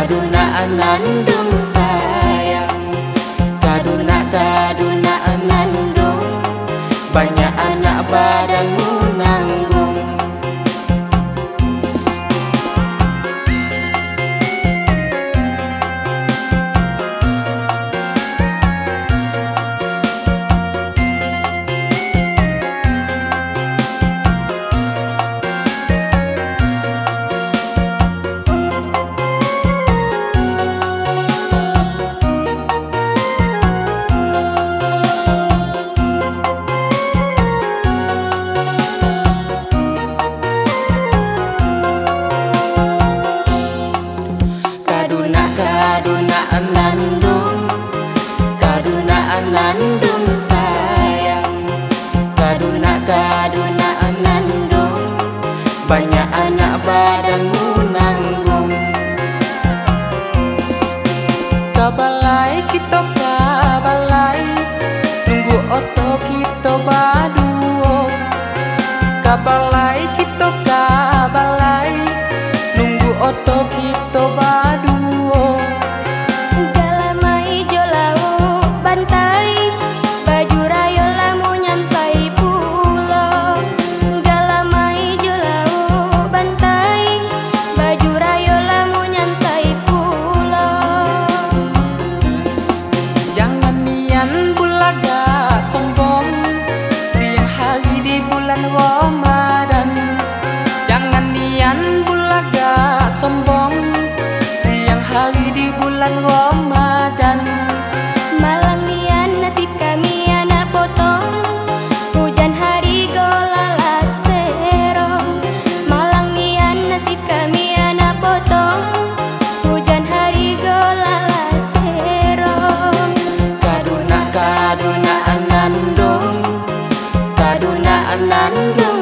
Kaduna nandung sayang, kaduna nandung, banyak anak badanmu nanggung. Kaduna nandung, kaduna nandung sayang, kaduna nandung, banyak anak badanmu nanggung. Kabalai kita kabalai, nunggu oto kita baduo. Kabalai kita kabalai, nunggu oto kita baduo. Ramadan, jangan nian bulaga sombong, siang hari di bulan Ramadan. Malang nian nasib kami anak potong, hujan hari golala serong. Malang nian nasib kami anak potong, hujan hari golala serong. Kaduna nandung, kaduna nandung,